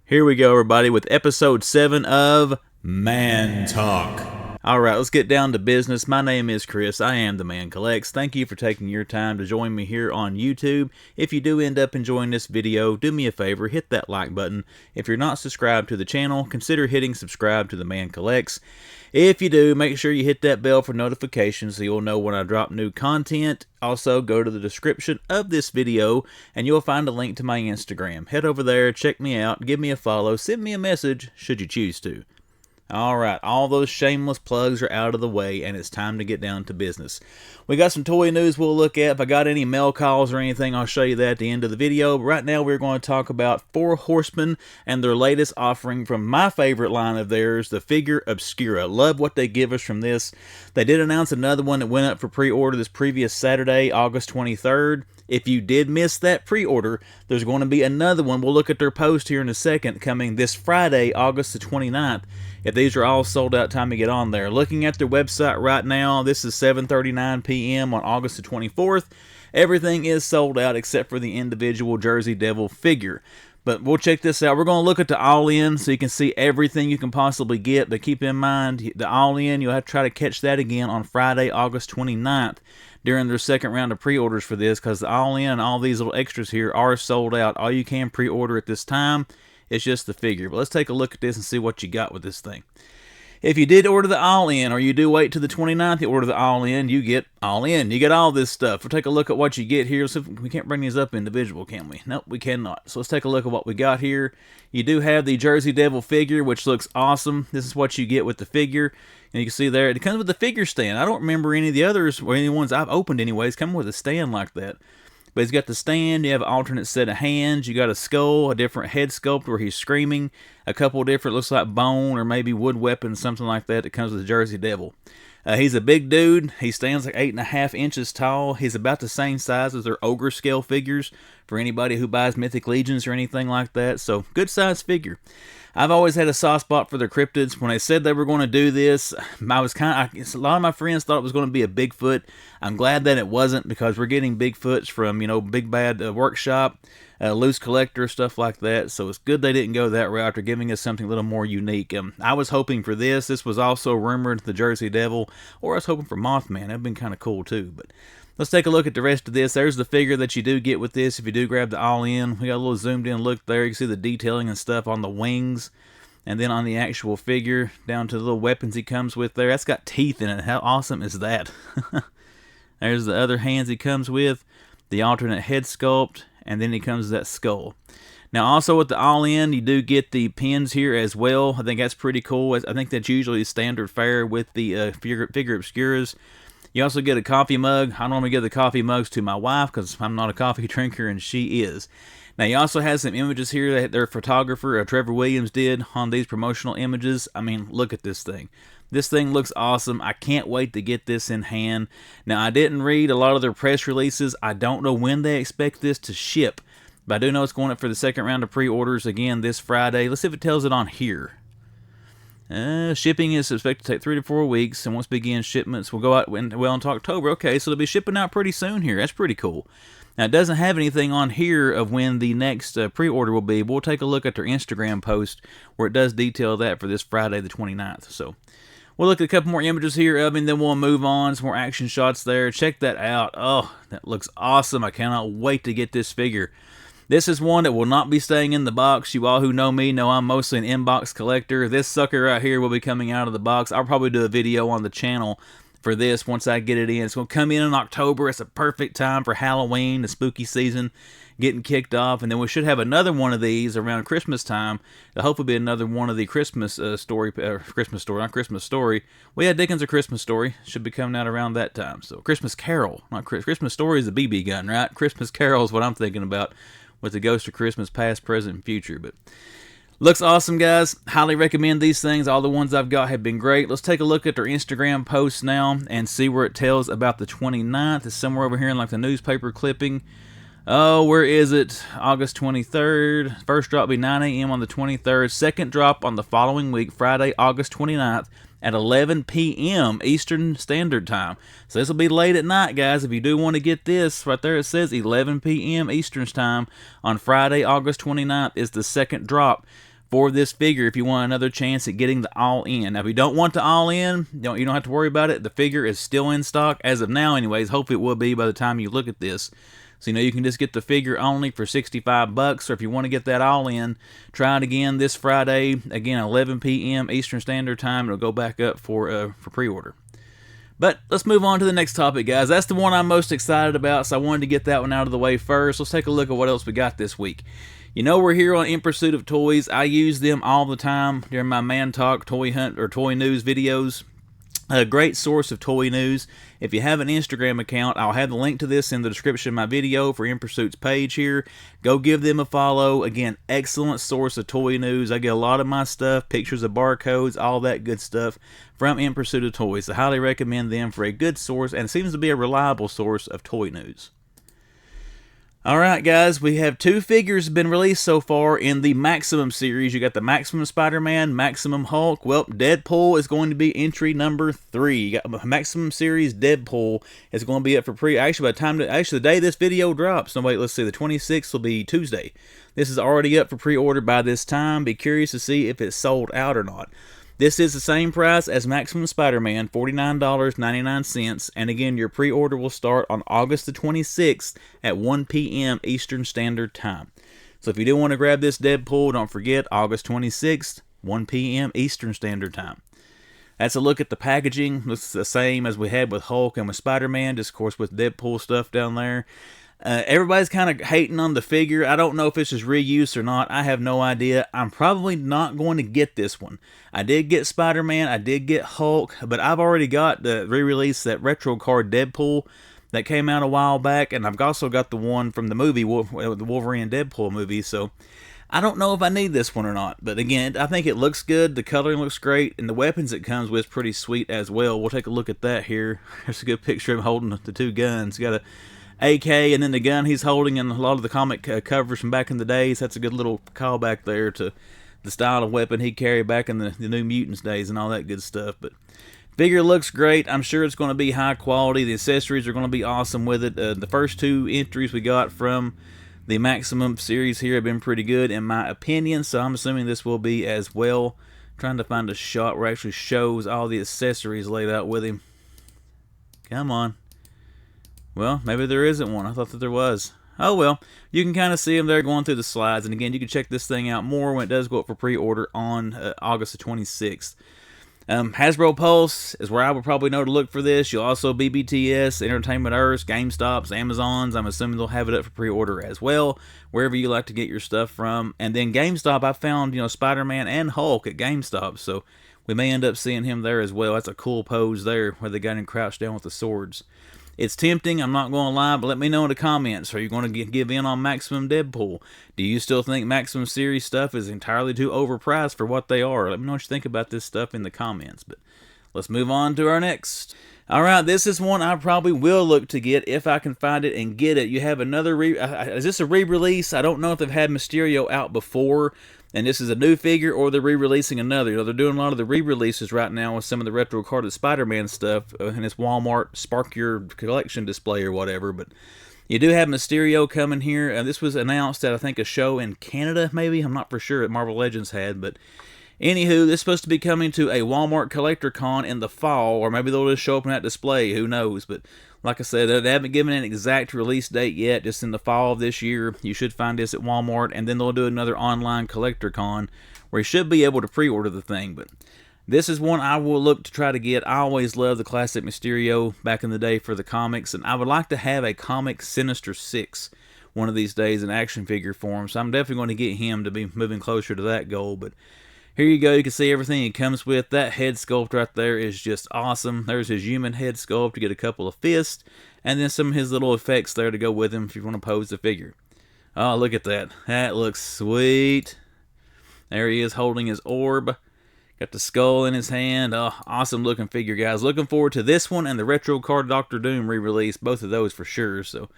Here we go, everybody, with episode 7 of Man Talk. Alright, let's get down to business. My name is Chris. I am the Man Collects. Thank you for taking your time to join me here on YouTube. If you do end up enjoying this video, do me a favor, hit that like button. If you're not subscribed to the channel, consider hitting subscribe to the Man Collects. If you do, make sure you hit that bell for notifications so you'll know when I drop new content. Also, go to the description of this video and you'll find a link to my Instagram. Head over there, check me out, give me a follow, send me a message should you choose to. Alright, all those shameless plugs are out of the way, and it's time to get down to business. We got some toy news we'll look at. If I got any mail calls or anything, I'll show you that at the end of the video. But right now, we're going to talk about Four Horsemen and their latest offering from my favorite line of theirs, the Figura Obscura. Love what they give us from this. They did announce another one that went up for pre-order this previous Saturday, August 23rd. If you did miss that pre-order, there's going to be another one. We'll look at their post here in a second, coming this Friday, August the 29th. If these are all sold out, time to get on there. Looking at their website right now, this is 7:39 p.m. on August the 24th. Everything is sold out except for the individual Jersey Devil figure. But we'll check this out. We're going to look at the all-in so you can see everything you can possibly get. But keep in mind, the all-in, you'll have to try to catch that again on Friday, August 29th. During their second round of pre-orders for this, because the all-in and all these little extras here are sold out. All you can pre-order at this time is just the figure. But let's take a look at this and see what you got with this thing. If you did order the all-in, or you do wait till the 29th, you order the all-in, you get all-in. You get all this stuff. We'll take a look at what you get here. So we can't bring these up individual, can we? Nope, we cannot. So let's take a look at what we got here. You do have the Jersey Devil figure, which looks awesome. This is what you get with the figure. And you can see there, it comes with the figure stand. I don't remember any of the others, or any ones I've opened anyways, come with a stand like that. But he's got the stand, you have an alternate set of hands, you got a skull, a different head sculpt where he's screaming, a couple different, looks like bone or maybe wood weapons, something like that that comes with the Jersey Devil. He's a big dude. He stands like 8.5 inches tall. He's about the same size as their ogre scale figures for anybody who buys Mythic Legions or anything like that. So, good size figure. I've always had a soft spot for their cryptids. When they said they were going to do this, a lot of my friends thought it was going to be a Bigfoot. I'm glad that it wasn't, because we're getting Bigfoots from, Big Bad Workshop, Loose Collector, stuff like that. So it's good they didn't go that route. They're giving us something a little more unique. I was hoping for this. This was also rumored the Jersey Devil, or I was hoping for Mothman. That'd been kind of cool too. But let's take a look at the rest of this. There's the figure that you do get with this if you do grab the all-in. We got a little zoomed in look there. You can see the detailing and stuff on the wings. And then on the actual figure, down to the little weapons he comes with there. That's got teeth in it. How awesome is that? There's the other hands he comes with. The alternate head sculpt. And then he comes with that skull. Now also with the all-in, you do get the pins here as well. I think that's pretty cool. I think that's usually standard fare with the Figura Obscuras. You also get a coffee mug. I normally give the coffee mugs to my wife because I'm not a coffee drinker and she is. Now, you also have some images here that their photographer, Trevor Williams, did on these promotional images. I mean, look at this thing. This thing looks awesome. I can't wait to get this in hand. Now, I didn't read a lot of their press releases. I don't know when they expect this to ship, but I do know it's going up for the second round of pre-orders again this Friday. Let's see if it tells it on here. Shipping is expected to take 3 to 4 weeks, and once begin shipments will go out well into October. Okay, so they'll be shipping out pretty soon here. That's pretty cool. Now, it doesn't have anything on here of when the next pre-order will be. We'll take a look at their Instagram post where it does detail that for this Friday the 29th. So, we'll look at a couple more images here of him, then we'll move on. Some more action shots there. Check that out. Oh, that looks awesome. I cannot wait to get this figure. This is one that will not be staying in the box. You all who know me know I'm mostly an inbox collector. This sucker right here will be coming out of the box. I'll probably do a video on the channel for this once I get it in. It's going to come in October. It's a perfect time for Halloween, the spooky season getting kicked off. And then we should have another one of these around Christmas time. There'll hopefully be another one of the Christmas Story. We had Dickens' A Christmas Story. Should be coming out around that time. So Christmas Carol. Not Christmas Story is a BB gun, right? Christmas Carol is what I'm thinking about with the Ghost of Christmas past, present, and future. But looks awesome, guys. Highly recommend these things. All the ones I've got have been great. Let's take a look at their Instagram posts now and see where it tells about the 29th. It's somewhere over here in like the newspaper clipping. Oh, where is it? August 23rd. First drop will be 9 a.m. on the 23rd. Second drop on the following week, Friday, August 29th at 11 p.m. Eastern Standard Time. So this will be late at night, guys. If you do want to get this, right there it says 11 p.m. Eastern Time on Friday, August 29th is the second drop for this figure if you want another chance at getting the all-in. Now, if you don't want the all-in, you don't have to worry about it. The figure is still in stock as of now anyways. Hopefully it will be by the time you look at this. So, you can just get the figure only for $65, or if you want to get that all-in, try it again this Friday, again, 11 p.m. Eastern Standard Time. It'll go back up for pre-order. But let's move on to the next topic, guys. That's the one I'm most excited about, so I wanted to get that one out of the way first. Let's take a look at what else we got this week. We're here on In Pursuit of Toys. I use them all the time during my Man Talk, Toy Hunt, or Toy News videos. A great source of toy news. If you have an Instagram account, I'll have the link to this in the description of my video for In Pursuit's page here. Go give them a follow. Again, excellent source of toy news. I get a lot of my stuff, pictures of barcodes, all that good stuff from In Pursuit of Toys. I highly recommend them for a good source, and it seems to be a reliable source of toy news. Alright guys, we have 2 figures been released so far in the Maximum series. You got the Maximum Spider-Man, Maximum Hulk. Well, Deadpool is going to be entry number 3. You got Maximum series Deadpool is going to be up for actually by the time the day this video drops. No wait, let's see, the 26th will be Tuesday. This is already up for pre-order by this time. Be curious to see if it's sold out or not. This is the same price as Maximum Spider-Man, $49.99, and again, your pre-order will start on August the 26th at 1 p.m. Eastern Standard Time. So if you do want to grab this Deadpool, don't forget, August 26th, 1 p.m. Eastern Standard Time. That's a look at the packaging. Looks the same as we had with Hulk and with Spider-Man, just of course with Deadpool stuff down there. Everybody's kind of hating on the figure. I don't know if this is reuse or not. I have no idea. I'm probably not going to get this one. I did get Spider-Man. I did get Hulk. But I've already got the re-release, that retro card Deadpool that came out a while back. And I've also got the one from the movie, the Wolverine and Deadpool movie. So I don't know if I need this one or not. But again, I think it looks good. The coloring looks great. And the weapons it comes with is pretty sweet as well. We'll take a look at that here. There's a good picture of him holding the 2 guns. Got a AK, and then the gun he's holding in a lot of the comic covers from back in the days. That's a good little callback there to the style of weapon he carried back in the New Mutants days and all that good stuff. But figure looks great. I'm sure it's going to be high quality. The accessories are going to be awesome with it. The first 2 entries we got from the Maximum series here have been pretty good in my opinion, so I'm assuming this will be as well. Trying to find a shot where it actually shows all the accessories laid out with him. Come on. Well, maybe there isn't one. I thought that there was. Oh well, you can kind of see them there going through the slides. And again, you can check this thing out more when it does go up for pre-order on August the 26th. Hasbro Pulse is where I would probably know to look for this. You'll also BBTS, Entertainment Earth, GameStops, Amazons. I'm assuming they'll have it up for pre-order as well, wherever you like to get your stuff from. And then GameStop, I found Spider-Man and Hulk at GameStop, so we may end up seeing him there as well. That's a cool pose there, where they got him crouched down with the swords. It's tempting, I'm not going to lie, but let me know in the comments. Are you going to give in on Maximum Deadpool? Do you still think Maximum Series stuff is entirely too overpriced for what they are? Let me know what you think about this stuff in the comments. But let's move on to our next. Alright, this is one I probably will look to get if I can find it and get it. You have another is this a re-release? I don't know if they've had Mysterio out before, and this is a new figure, or they're re-releasing another. They're doing a lot of the re-releases right now with some of the retro carded Spider-Man stuff in this Walmart Spark Your Collection display or whatever. But you do have Mysterio coming here. This was announced at, I think, a show in Canada, maybe. I'm not for sure at Marvel Legends had, but anywho, this is supposed to be coming to a Walmart Collector Con in the fall, or maybe they'll just show up in that display, who knows. But like I said, they haven't given an exact release date yet, just in the fall of this year. You should find this at Walmart, and then they'll do another online Collector Con where you should be able to pre-order the thing. But this is one I will look to try to get. I always loved the classic Mysterio back in the day for the comics, and I would like to have a comic Sinister Six one of these days in action figure form, so I'm definitely going to get him to be moving closer to that goal. But here you go, you can see everything it comes with. That head sculpt right there is just awesome. There's his human head sculpt to get a couple of fists, and then some of his little effects there to go with him if you want to pose the figure. Oh, look at that. That looks sweet. There he is holding his orb. Got the skull in his hand. Oh, awesome looking figure, guys. Looking forward to this one and the Retro Card Doctor Doom re-release. Both of those for sure, so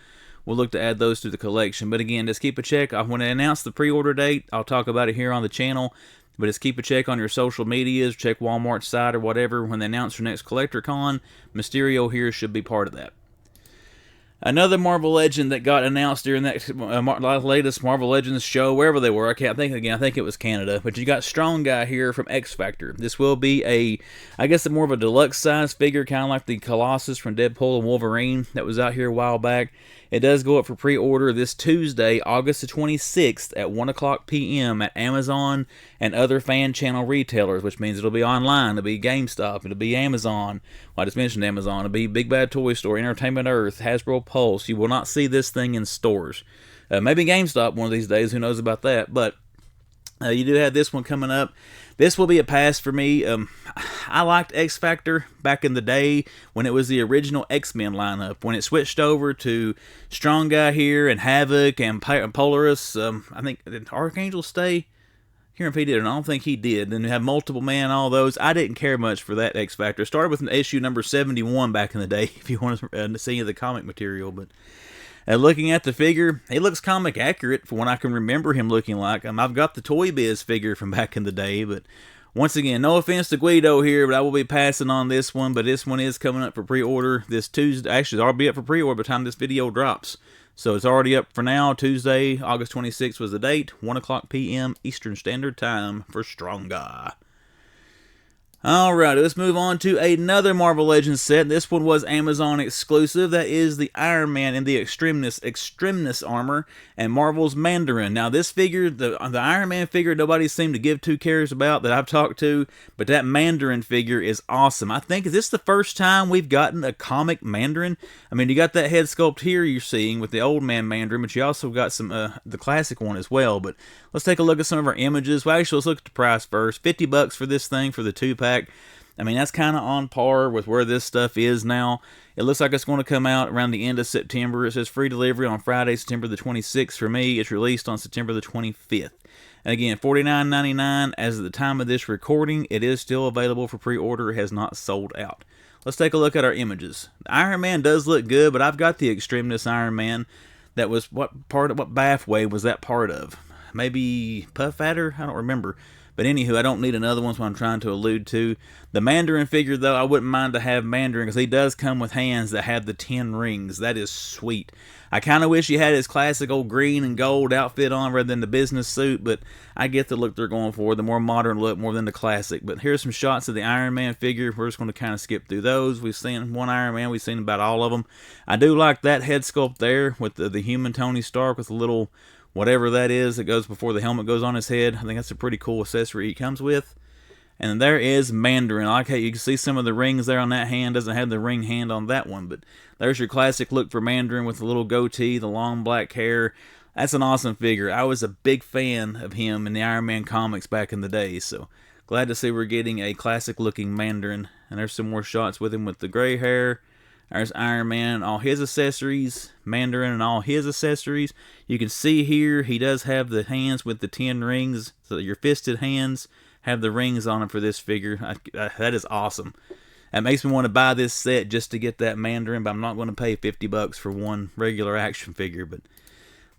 we'll look to add those to the collection. But again, just keep a check. When I announce the pre-order date, I'll talk about it here on the channel. But just keep a check on your social medias, check Walmart's site or whatever. When they announce their next Collector Con, Mysterio here should be part of that. Another Marvel Legend that got announced during that latest Marvel Legends show, wherever they were, I can't think again. I think it was Canada. But you got Strong Guy here from X Factor. This will be I guess, more of a deluxe size figure, kind of like the Colossus from Deadpool and Wolverine that was out here a while back. It does go up for pre-order this Tuesday, August the 26th at 1 o'clock p.m. at Amazon and other fan channel retailers, which means it'll be online, it'll be GameStop, it'll be Amazon. Well, I just mentioned Amazon. It'll be Big Bad Toy Store, Entertainment Earth, Hasbro Pulse. You will not see this thing in stores. Maybe GameStop one of these days, who knows about that, but you do have this one coming up. This will be a pass for me. I liked X Factor back in the day when it was the original X-Men lineup. When it switched over to Strong Guy here and Havoc and Polaris, I think, did Archangel stay? Here if he did, and I don't think he did. Then you have Multiple Man, all those. I didn't care much for that X Factor. Started with an issue number 71 back in the day, if you want to see any of the comic material, but looking at the figure, he looks comic accurate for what I can remember him looking like. I've got the Toy Biz figure from back in the day, but once again, no offense to GIJoe here, but I will be passing on this one. But this one is coming up for pre-order this Tuesday. Actually, it's already up for pre-order by the time this video drops. So it's already up for now. Tuesday, August 26th was the date. 1 o'clock p.m. Eastern Standard Time for Strong Guy. Alright, let's move on to another Marvel Legends set. This one was Amazon exclusive. That is the Iron Man in the Extremis armor and Marvel's Mandarin. Now this figure, the Iron Man figure, nobody seemed to give two cares about that I've talked to, but that Mandarin figure is awesome. I think, is this the first time we've gotten a comic Mandarin? I mean, you got that head sculpt here you're seeing with the old man Mandarin, but you also got some the classic one as well. But let's take a look at some of our images. Well, actually, let's look at the price first. $50 for this thing for the 2-pack. I mean, that's kind of on par with where this stuff is now. It looks like it's going to come out around the end of September. It says free delivery on Friday, September the 26th. For me, it's released on September the 25th. And again, $49.99 as of the time of this recording. It is still available for pre-order. It has not sold out. Let's take a look at our images. The Iron Man does look good, but I've got the Extremis Iron Man. That was what BAF wave was that part of? Maybe Puff Adder? I don't remember. But anywho, I don't need another one, so I'm trying to allude to. The Mandarin figure, though, I wouldn't mind to have Mandarin, because he does come with hands that have the 10 rings. That is sweet. I kind of wish he had his classic old green and gold outfit on rather than the business suit, but I get the look they're going for, the more modern look more than the classic. But here's some shots of the Iron Man figure. We're just going to kind of skip through those. We've seen one Iron Man. We've seen about all of them. I do like that head sculpt there with the human Tony Stark with a little whatever that is that goes before the helmet goes on his head. I think that's a pretty cool accessory he comes with. And there is Mandarin. I like how you can see some of the rings there on that hand. Doesn't have the ring hand on that one, but there's your classic look for Mandarin with the little goatee, the long black hair. That's an awesome figure. I was a big fan of him in the Iron Man comics back in the day, so glad to see we're getting a classic looking Mandarin. And there's some more shots with him with the gray hair. There's Iron Man and all his accessories, Mandarin and all his accessories. You can see here he does have the hands with the 10 rings, so that your fisted hands have the rings on them for this figure. That is awesome. That makes me want to buy this set just to get that Mandarin, but I'm not going to pay $50 for one regular action figure. But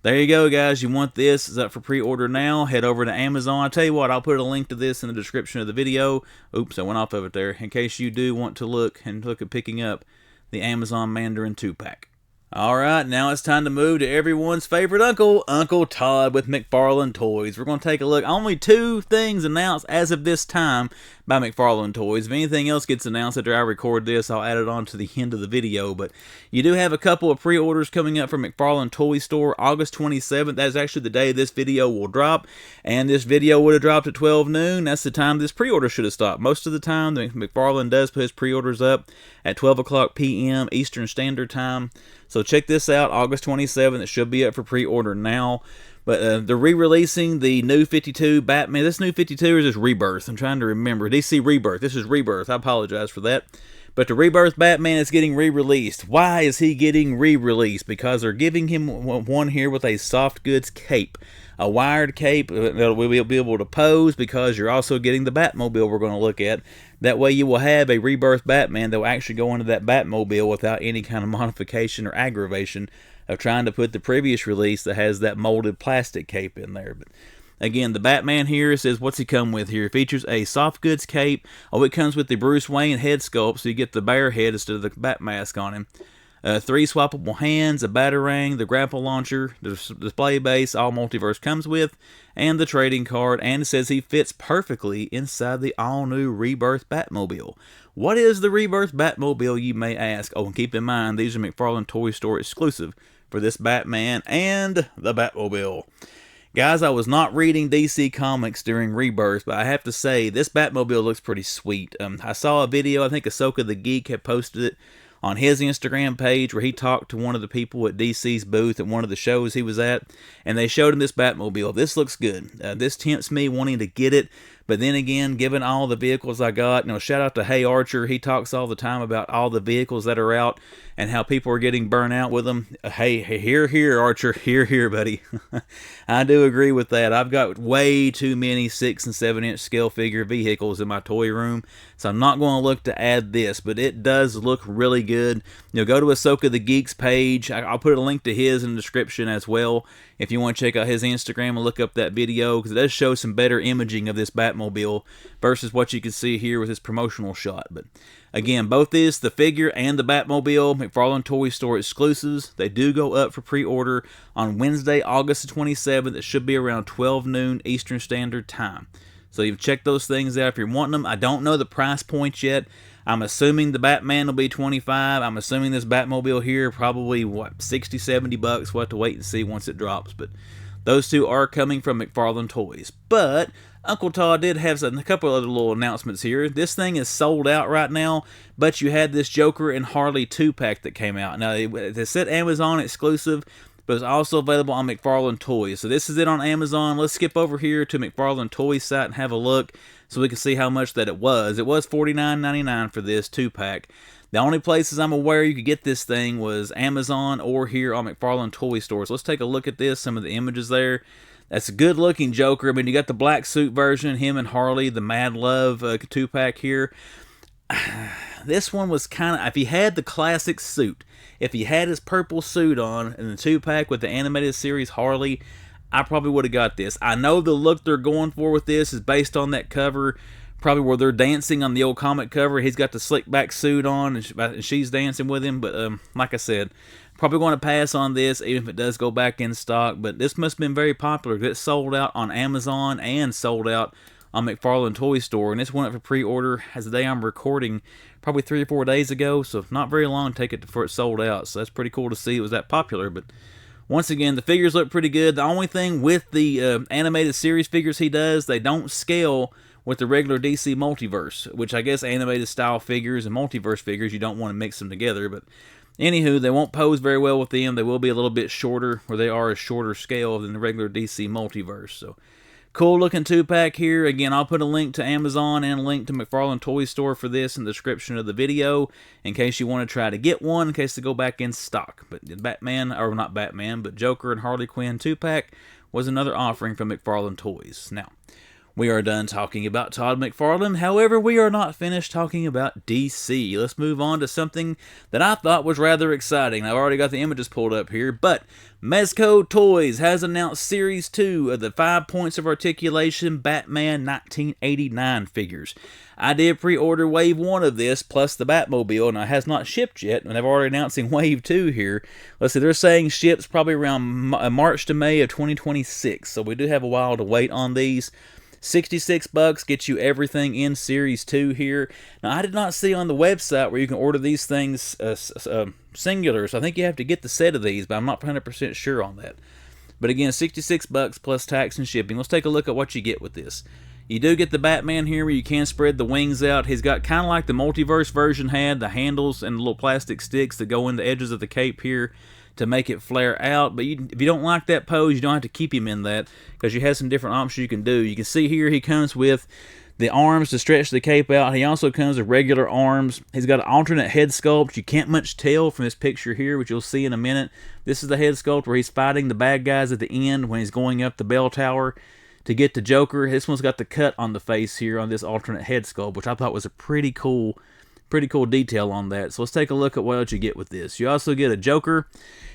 there you go, guys. You want this? It's up for pre-order now. Head over to Amazon. I'll tell you what, I'll put a link to this in the description of the video. Oops, I went off of it there. In case you do want to look at picking up the Amazon Mandarin 2-pack. Alright, now it's time to move to everyone's favorite uncle, Uncle Todd with McFarlane Toys. We're going to take a look. Only 2 things announced as of this time by McFarlane Toys. If anything else gets announced after I record this, I'll add it on to the end of the video. But you do have a couple of pre-orders coming up from McFarlane Toy Store, August 27th. That is actually the day this video will drop. And this video would have dropped at 12 noon. That's the time this pre-order should have stopped. Most of the time, McFarlane does put his pre-orders up at 12 o'clock p.m. Eastern Standard Time. So check this out, August 27th. It should be up for pre-order now. But they're re-releasing the new 52 Batman. This new 52 is just Rebirth. I'm trying to remember. DC Rebirth. This is Rebirth. I apologize for that. But the Rebirth Batman is getting re-released. Why is he getting re-released? Because they're giving him one here with a soft goods cape. A wired cape that we'll be able to pose, because you're also getting the Batmobile we're going to look at. That way you will have a Rebirth Batman that will actually go into that Batmobile without any kind of modification or aggravation of trying to put the previous release that has that molded plastic cape in there. But again, the Batman here says, what's he come with here? It features a soft goods cape. Oh, it comes with the Bruce Wayne head sculpt, so you get the bear head instead of the bat mask on him. 3 swappable hands, a batarang, the grapple launcher, the display base, all Multiverse comes with, and the trading card, and it says he fits perfectly inside the all-new Rebirth Batmobile. What is the Rebirth Batmobile, you may ask? Oh, and keep in mind, these are McFarlane Toy Store exclusive for this Batman and the Batmobile. Guys, I was not reading DC Comics during Rebirth, but I have to say, this Batmobile looks pretty sweet. I saw a video, I think Ahsoka the Geek had posted it on his Instagram page, where he talked to one of the people at DC's booth at one of the shows he was at, and they showed him this Batmobile. This looks good. This tempts me wanting to get it, but then again, given all the vehicles I got, shout out to Hey Archer. He talks all the time about all the vehicles that are out and how people are getting burnt out with them. Hey, here, Archer. Here, buddy. I do agree with that. I've got way too many 6 and 7 inch scale figure vehicles in my toy room, so I'm not going to look to add this, but it does look really good. Go to Ahsoka the Geek's page. I'll put a link to his in the description as well if you want to check out his Instagram and look up that video, because it does show some better imaging of this Batmobile versus what you can see here with his promotional shot. But again, both this, the figure and the Batmobile, McFarlane Toy Store exclusives. They do go up for pre-order on Wednesday, August the 27th. It should be around 12 noon Eastern Standard Time. So you check those things out if you're wanting them. I don't know the price points yet. I'm assuming the Batman will be $25. I'm assuming this Batmobile here probably, $60, $70. We'll have to wait and see once it drops. But those two are coming from McFarlane Toys. But Uncle Todd did have a couple other little announcements here. This thing is sold out right now, but you had this Joker and Harley 2-pack that came out. Now, they said Amazon exclusive, but it's also available on McFarlane Toys. So this is it on Amazon. Let's skip over here to McFarlane Toys site and have a look so we can see how much that it was. It was $49.99 for this 2-pack. The only places I'm aware you could get this thing was Amazon or here on McFarlane Toy Store. So let's take a look at this, some of the images there. That's a good looking Joker. I mean, you got the black suit version, him and Harley, the Mad Love 2-pack here. This one was kind of, if he had the classic suit, if he had his purple suit on in the 2-pack with the animated series Harley, I probably would have got this. I know the look they're going for with this is based on that cover, probably where they're dancing on the old comic cover. He's got the slick back suit on and she's dancing with him, but like I said, probably going to pass on this even if it does go back in stock. But this must have been very popular. It's sold out on Amazon and sold out on McFarlane Toy Store, and this went up for pre-order as the day I'm recording probably 3 or 4 days ago, so not very long to take it before it sold out. So that's pretty cool to see it was that popular. But once again, the figures look pretty good. The only thing with the animated series figures he does, they don't scale with the regular DC Multiverse, which I guess animated style figures and Multiverse figures, you don't want to mix them together. But anywho, they won't pose very well with them. They will be a little bit shorter, or they are a shorter scale than the regular DC Multiverse. So cool looking 2-pack here. Again, I'll put a link to Amazon and a link to McFarlane Toy Store for this in the description of the video in case you want to try to get one, in case they go back in stock. But Batman, or not Batman, but Joker and Harley Quinn 2-pack was another offering from McFarlane Toys. Now, we are done talking about Todd McFarlane. However, we are not finished talking about DC. Let's move on to something that I thought was rather exciting. I've already got the images pulled up here, but Mezco Toyz has announced Series 2 of the 5 Points of Articulation Batman 1989 figures. I did pre-order Wave 1 of this, plus the Batmobile, and it has not shipped yet, and they've already announcing Wave 2 here. Let's see, they're saying ships probably around March to May of 2026, so we do have a while to wait on these. $66 gets you everything in Series 2 here. Now, I did not see on the website where you can order these things singular, so I think you have to get the set of these, but I'm not 100% sure on that. But again, $66 plus tax and shipping. Let's take a look at what you get with this. You do get the Batman here where you can spread the wings out. He's got kind of like the Multiverse version had, the handles and the little plastic sticks that go in the edges of the cape here to make it flare out. But if you don't like that pose, you don't have to keep him in that, because you have some different options you can do. You can see here he comes with the arms to stretch the cape out. He also comes with regular arms. He's got an alternate head sculpt. You can't much tell from this picture here, which you'll see in a minute. This is the head sculpt where he's fighting the bad guys at the end when he's going up the bell tower to get to Joker. This one's got the cut on the face here on this alternate head sculpt, which I thought was a pretty cool detail on that. So let's take a look at what else you get with this. You also get a Joker.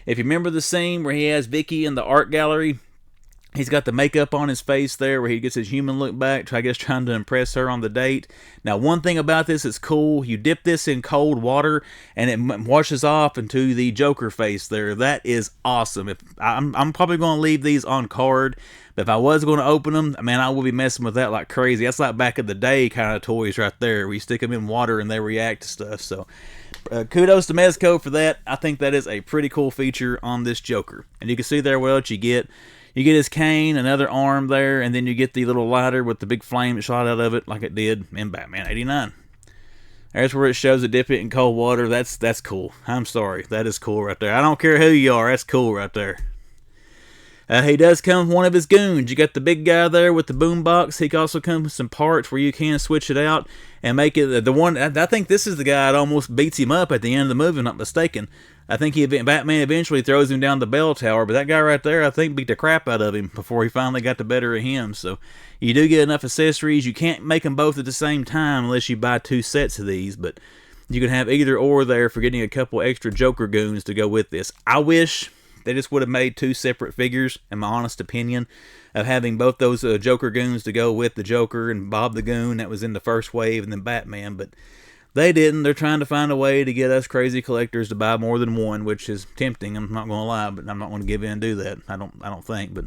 If you remember the scene where he has Vicky in the art gallery, He's got the makeup on his face there where he gets his human look back, I guess trying to impress her on the date. Now, one thing about this is cool. You dip this in cold water and it washes off into the Joker face there. That is awesome. I'm probably going to leave these on card, but if I was going to open them, man, I will be messing with that like crazy. That's like back in the day kind of toys right there, where you stick them in water and they react to stuff. So kudos to Mezco for that. I think that is a pretty cool feature on this Joker. And you can see there what else you get. You get his cane, another arm there, and then you get the little lighter with the big flame that shot out of it like it did in Batman 89. There's where it shows it, dip it in cold water. That's cool. I'm sorry. That is cool right there. I don't care who you are. That's cool right there. He does come with one of his goons. You got the big guy there with the boombox. He also comes with some parts where you can switch it out and make it the one. I think this is the guy that almost beats him up at the end of the movie, if I'm not mistaken. I think Batman eventually throws him down the bell tower, but that guy right there, I think, beat the crap out of him before he finally got the better of him. So you do get enough accessories. You can't make them both at the same time unless you buy 2 sets of these, but you can have either or there for getting a couple extra Joker goons to go with this. I wish they just would have made 2 separate figures, in my honest opinion, of having both those Joker goons to go with the Joker and Bob the Goon that was in the first wave and then Batman, but they didn't. They're trying to find a way to get us crazy collectors to buy more than one, which is tempting. I'm not going to lie, but I'm not going to give in and do that. I don't think, but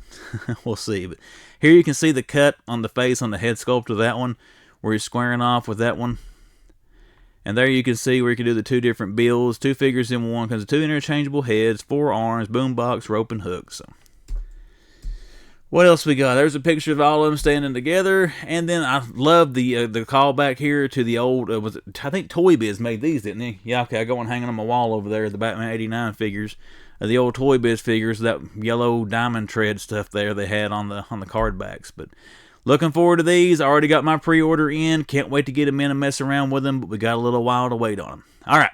we'll see. But here you can see the cut on the face on the head sculpt of that one, where he's squaring off with that one. And there you can see where you can do the 2 different builds, 2 figures in one, because of 2 interchangeable heads, 4 arms, boombox, rope, and hook. So what else we got? There's a picture of all of them standing together, and then I love the callback here to the old. I think Toy Biz made these, didn't he? Yeah, okay. I go and hang on my wall over there. The Batman '89 figures, the old Toy Biz figures, that yellow diamond tread stuff there they had on the card backs. But looking forward to these. I already got my pre-order in. Can't wait to get them in and mess around with them. But we got a little while to wait on them. All right.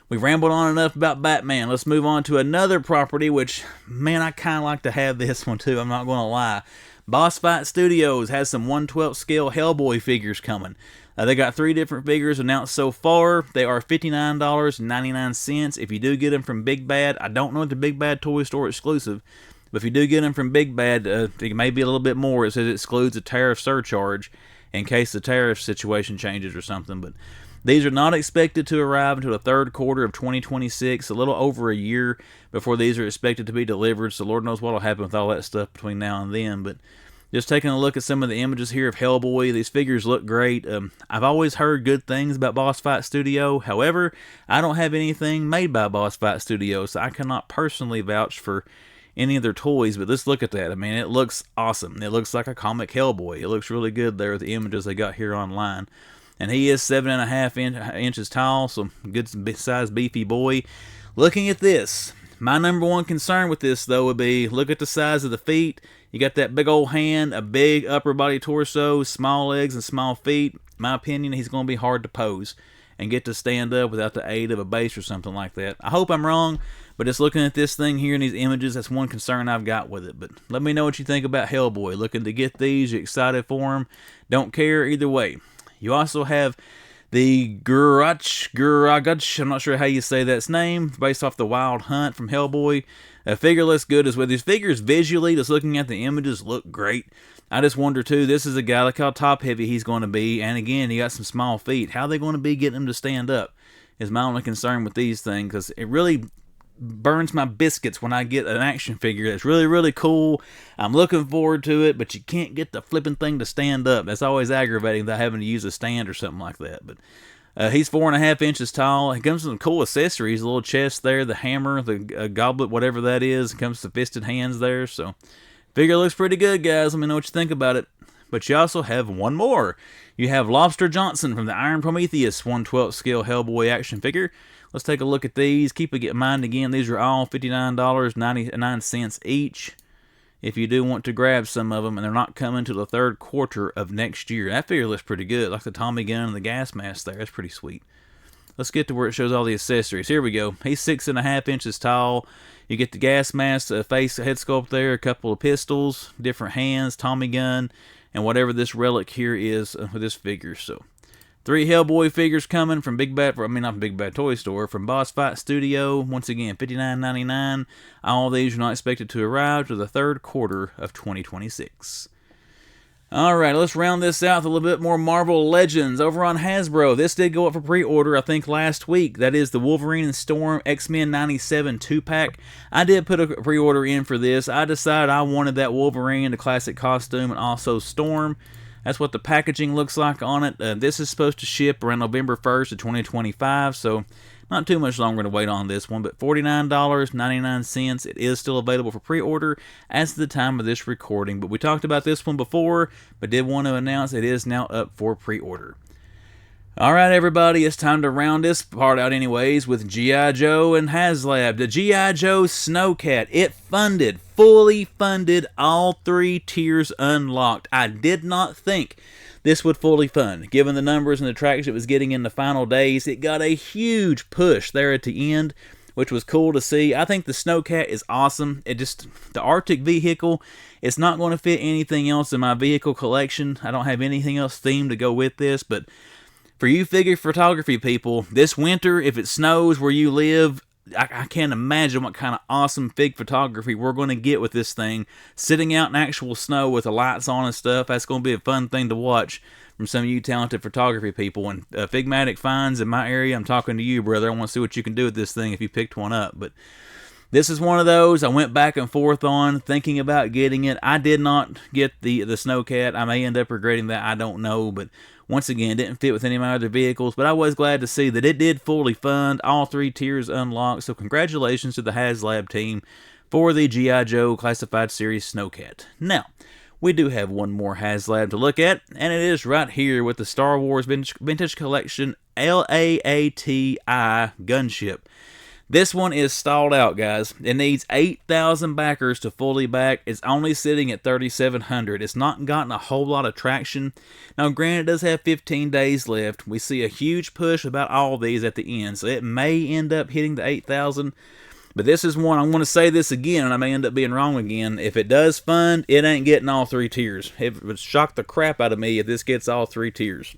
We've rambled on enough about Batman. Let's move on to another property, which, man, I kind of like to have this one too. I'm not going to lie. Boss Fight Studios has some 1/12 scale Hellboy figures coming. They got 3 different figures announced so far. They are $59.99. If you do get them from Big Bad, I don't know if the Big Bad Toy Store exclusive, but if you do get them from Big Bad, it may be a little bit more. It says it excludes a tariff surcharge in case the tariff situation changes or something, but these are not expected to arrive until the 3rd quarter of 2026, a little over a year before these are expected to be delivered, so Lord knows what will happen with all that stuff between now and then. But just taking a look at some of the images here of Hellboy, these figures look great. I've always heard good things about Boss Fight Studio. However, I don't have anything made by Boss Fight Studio, so I cannot personally vouch for any of their toys, but let's look at that. I mean, it looks awesome. It looks like a comic Hellboy. It looks really good there with the images they got here online. And he is 7.5 inches tall, so good size beefy boy. Looking at this, my number one concern with this though would be, look at the size of the feet. You got that big old hand, a big upper body torso, small legs and small feet. In my opinion, he's going to be hard to pose and get to stand up without the aid of a base or something like that. I hope I'm wrong, but just looking at this thing here in these images, that's one concern I've got with it. But let me know what you think about Hellboy. Looking to get these, you excited for them? Don't care either way. You also have the Guragach, I'm not sure how you say that's name, based off the Wild Hunt from Hellboy. A figure looks good as well. These figures visually, just looking at the images, look great. I just wonder too, this is a guy, look how top heavy he's going to be, and again, he got some small feet. How are they going to be getting him to stand up is my only concern with these things, because it really burns my biscuits when I get an action figure that's really, really cool. I'm looking forward to it, but you can't get the flipping thing to stand up. That's always aggravating, without having to use a stand or something like that. But he's 4.5 inches tall. He comes with some cool accessories, a little chest there, the hammer, the goblet, whatever that is. It comes with fisted hands there. So figure looks pretty good, guys. Let me know what you think about it. But you also have one more. You have Lobster Johnson from the Iron Prometheus 1/12 scale Hellboy action figure. Let's take a look at these. Keep in mind, again, these are all $59.99 each. If you do want to grab some of them, and they're not coming to the 3rd quarter of next year. That figure looks pretty good, like the Tommy gun and the gas mask there. That's pretty sweet. Let's get to where it shows all the accessories. Here we go. He's 6.5 inches tall. You get the gas mask, face, head sculpt there, a couple of pistols, different hands, Tommy gun, and whatever this relic here is with this figure. So 3 Hellboy figures coming from not Big Bad Toy Store, from Boss Fight Studio. Once again, $59.99. All these are not expected to arrive to the third quarter of 2026. Alright, let's round this out with a little bit more Marvel Legends over on Hasbro. This did go up for pre-order, I think, last week. That is the Wolverine and Storm X-Men 97 2-pack. I did put a pre-order in for this. I decided I wanted that Wolverine, the classic costume, and also Storm. That's what the packaging looks like on it. This is supposed to ship around November 1st of 2025, so not too much longer to wait on this one, but $49.99. It is still available for pre-order as of the time of this recording. But we talked about this one before, but did want to announce it is now up for pre-order. Alright everybody, it's time to round this part out anyways with GIJoe and Haslab. The GIJoe Snowcat, it fully funded all 3 tiers unlocked. I did not think this would fully fund. Given the numbers and the traction it was getting in the final days, it got a huge push there at the end, which was cool to see. I think the Snowcat is awesome. The Arctic vehicle, it's not going to fit anything else in my vehicle collection. I don't have anything else themed to go with this, but for you figure photography people, this winter, if it snows where you live, I can't imagine what kind of awesome fig photography we're going to get with this thing. Sitting out in actual snow with the lights on and stuff, that's going to be a fun thing to watch from some of you talented photography people. And Figmatic Finds in my area, I'm talking to you, brother. I want to see what you can do with this thing if you picked one up. But this is one of those I went back and forth on, thinking about getting it. I did not get the Snowcat. I may end up regretting that. I don't know, but once again, it didn't fit with any of my other vehicles, but I was glad to see that it did fully fund, all 3 tiers unlocked, so congratulations to the Haslab team for the GIJoe Classified Series Snowcat. Now, we do have one more Haslab to look at, and it is right here with the Star Wars Vintage Collection LAATI Gunship. This one is stalled out, guys. It needs 8,000 backers to fully back. It's only sitting at 3,700. It's not gotten a whole lot of traction. Now, granted, it does have 15 days left. We see a huge push about all these at the end, so it may end up hitting the 8,000. But this is one, I'm going to say this again, and I may end up being wrong again. If it does fund, it ain't getting all 3 tiers. It would shock the crap out of me if this gets all 3 tiers.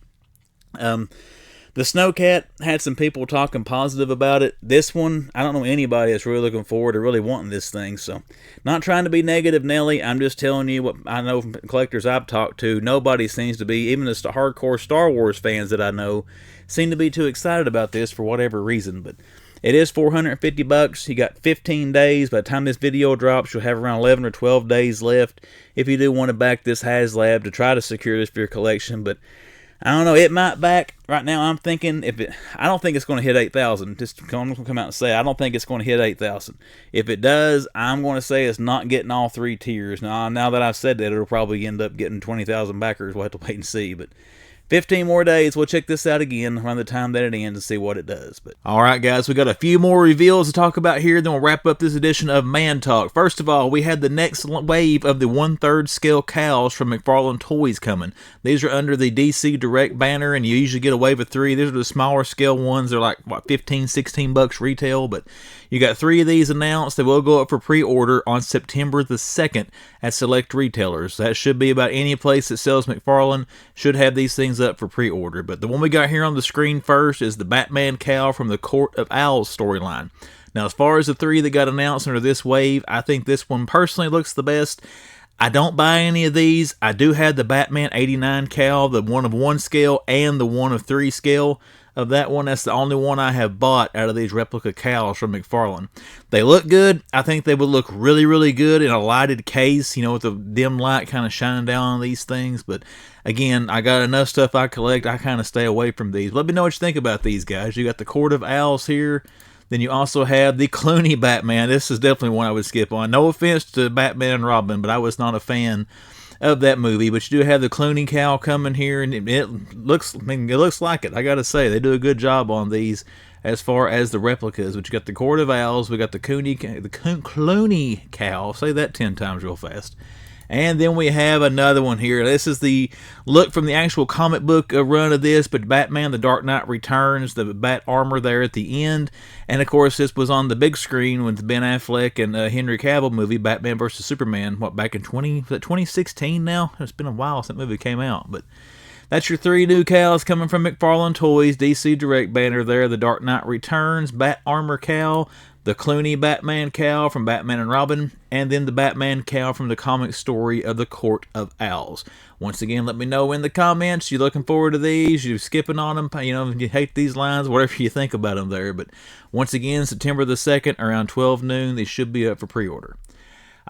The Snowcat had some people talking positive about it. This one, I don't know anybody that's really looking forward to really wanting this thing. So, not trying to be negative, Nelly. I'm just telling you what I know from collectors I've talked to. Nobody seems to be, even the hardcore Star Wars fans that I know, seem to be too excited about this for whatever reason. But it is $450. You got 15 days. By the time this video drops, you'll have around 11 or 12 days left if you do want to back this Haslab to try to secure this for your collection. But I don't know, it might back. Right now I'm thinking I don't think it's going to hit 8,000. I'm going to come out and say I don't think it's going to hit 8,000. If it does, I'm going to say it's not getting all 3 tiers. Now that I've said that, it'll probably end up getting 20,000 backers. We'll have to wait and see. But 15 more days. We'll check this out again around the time that it ends and see what it does. But alright guys, we got a few more reveals to talk about here, then we'll wrap up this edition of Man Talk. First of all, we had the next wave of the 1/3 scale cowls from McFarlane Toys coming. These are under the DC Direct banner, and you usually get a wave of 3. These are the smaller scale ones. They're like, what, 15, 16 bucks retail, but you got 3 of these announced. They will go up for pre-order on September the 2nd at select retailers. That should be about any place that sells McFarlane should have these things up for pre-order. But the one we got here on the screen first is the Batman cowl from the Court of Owls storyline. Now, as far as the 3 that got announced under this wave, I think this one personally looks the best. I don't buy any of these. I do have the Batman 89 cowl, the 1 of 1 scale and the 1 of 3 scale of that one. That's the only one I have bought out of these replica cowls from McFarlane. They look good. I think they would look really, really good in a lighted case, you know, with a dim light kind of shining down on these things. But again, I got enough stuff I collect. I kind of stay away from these. Let me know what you think about these guys. You got the Court of Owls here. Then you also have the Clooney Batman. This is definitely one I would skip on. No offense to Batman and Robin, but I was not a fan of that movie. But you do have the Clooney cowl coming here, and it looks like it. I gotta say, they do a good job on these as far as the replicas. But you got the Court of Owls, we got the Clooney cowl. Say that 10 times real fast. And then we have another one here. This is the look from the actual comic book run of this, but Batman The Dark Knight Returns, the bat armor there at the end. And of course, this was on the big screen with Ben Affleck and Henry Cavill movie, Batman vs. Superman, back in 2016 now? It's been a while since that movie came out, but That's your 3 new cows coming from McFarlane Toys DC Direct banner there. The Dark Knight Returns Bat Armor cowl, the Clooney Batman cowl from Batman and Robin, and then the Batman cowl from the comic story of the Court of Owls. Once again, let me know in the comments, you looking forward to these, you skipping on them, you know, you hate these lines, whatever you think about them there. But once again, September the 2nd, around 12 noon, these should be up for pre-order.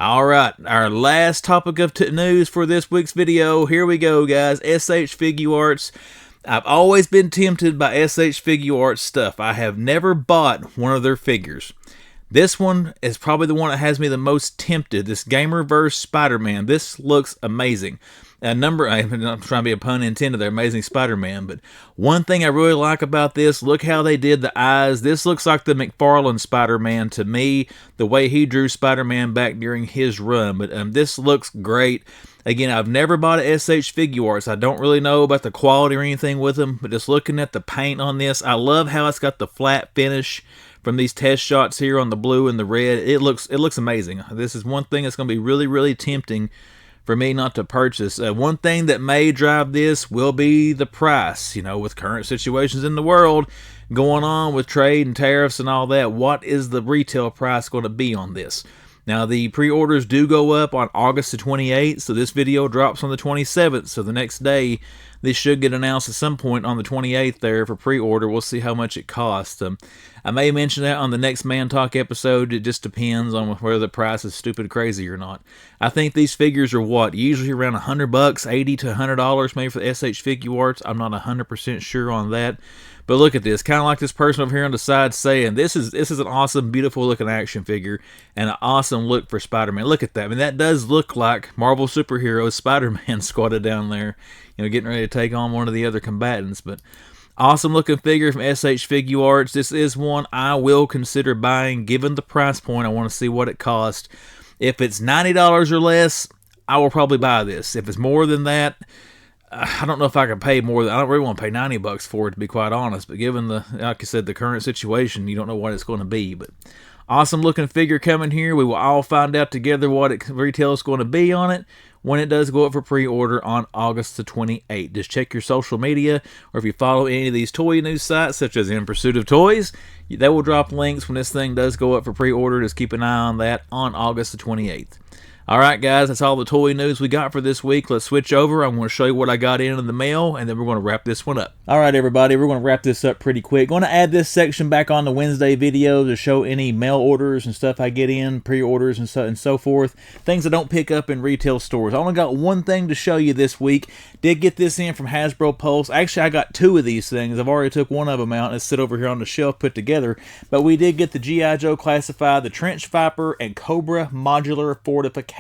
Alright, our last topic of news for this week's video. Here we go, guys. SH Figuarts. I've always been tempted by SH Figuarts stuff. I have never bought one of their figures. This one is probably the one that has me the most tempted. This Gamerverse Spider-Man. This looks amazing. I'm trying to be a pun intended there, Amazing Spider-Man, but one thing I really like about this, look how they did the eyes. This looks like the McFarlane Spider-Man to me, the way he drew Spider-Man back during his run, but this looks great. Again, I've never bought a SH Figuarts. I don't really know about the quality or anything with them, but just looking at the paint on this, I love how it's got the flat finish from these test shots here on the blue and the red. It looks amazing. This is one thing that's going to be really, really tempting for me not to purchase. One thing that may drive this will be the price. You know, with current situations in the world going on with trade and tariffs and all that, what is the retail price going to be on this? Now, the pre-orders do go up on August the 28th, so this video drops on the 27th, so the next day this should get announced at some point on the 28th there for pre-order. We'll see how much it costs. I may mention that on the next Man Talk episode. It just depends on whether the price is stupid crazy or not. I think these figures are what? Usually around $100, $80 to $100 maybe for the SH Figuarts. I'm not 100% sure on that. But look at this, kind of like this person over here on the side saying, this is an awesome, beautiful looking action figure and an awesome look for Spider-Man. Look at that. I mean, that does look like Marvel superheroes Spider-Man squatted down there, you know, getting ready to take on one of the other combatants. But awesome looking figure from SH Figuarts. This is one I will consider buying given the price point. I want to see what it costs. If it's $90 or less, I will probably buy this. If it's more than that, I don't know if I can pay more. I don't really want to pay $90 for it, to be quite honest. But given the, like I said, the current situation, you don't know what it's going to be. But awesome looking figure coming here. We will all find out together what retail is going to be on it when it does go up for pre-order on August the 28th. Just check your social media, or if you follow any of these toy news sites, such as In Pursuit of Toys, they will drop links when this thing does go up for pre-order. Just keep an eye on that on August the 28th. Alright guys, that's all the toy news we got for this week. Let's switch over. I'm going to show you what I got in the mail, and then we're going to wrap this one up. Alright everybody, we're going to wrap this up pretty quick. Going to add this section back on the Wednesday video to show any mail orders and stuff I get in, pre-orders and so forth. Things I don't pick up in retail stores. I only got one thing to show you this week. Did get this in from Hasbro Pulse. Actually, I got 2 of these things. I've already took one of them out and it's sit over here on the shelf put together. But we did get the GIJoe Classified, the Trench Viper, and Cobra Modular Fortification.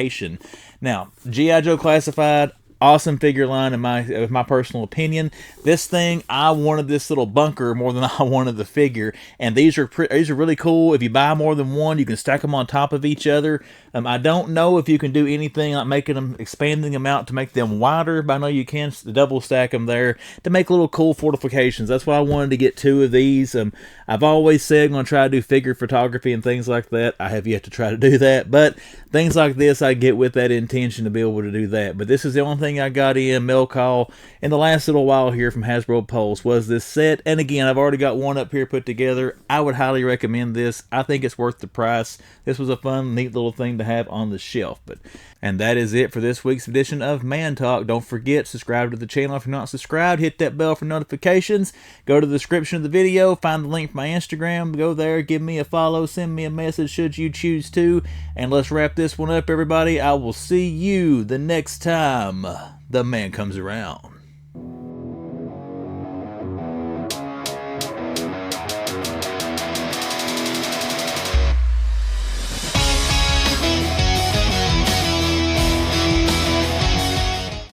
Now, GIJoe Classified, awesome figure line in my personal opinion. This thing, I wanted this little bunker more than I wanted the figure, and these are really cool. If you buy more than one, you can stack them on top of each other. I don't know if you can do anything like expanding them out to make them wider, but I know you can double stack them there to make little cool fortifications. That's why I wanted to get 2 of these. I've always said I'm going to try to do figure photography and things like that. I have yet to try to do that, but things like this I get with that intention to be able to do that. But this is the only thing I got in mailcall in the last little while here from Hasbro Pulse was this set. And again, I've already got one up here put together. I would highly recommend this. I think it's worth the price. This was a fun, neat little thing to have on the shelf. And that is it for this week's edition of Man Talk. Don't forget, subscribe to the channel if you're not subscribed. Hit that bell for notifications. Go to the description of the video. Find the link for my Instagram. Go there. Give me a follow. Send me a message should you choose to. And let's wrap this one up, everybody. I will see you the next time the man comes around.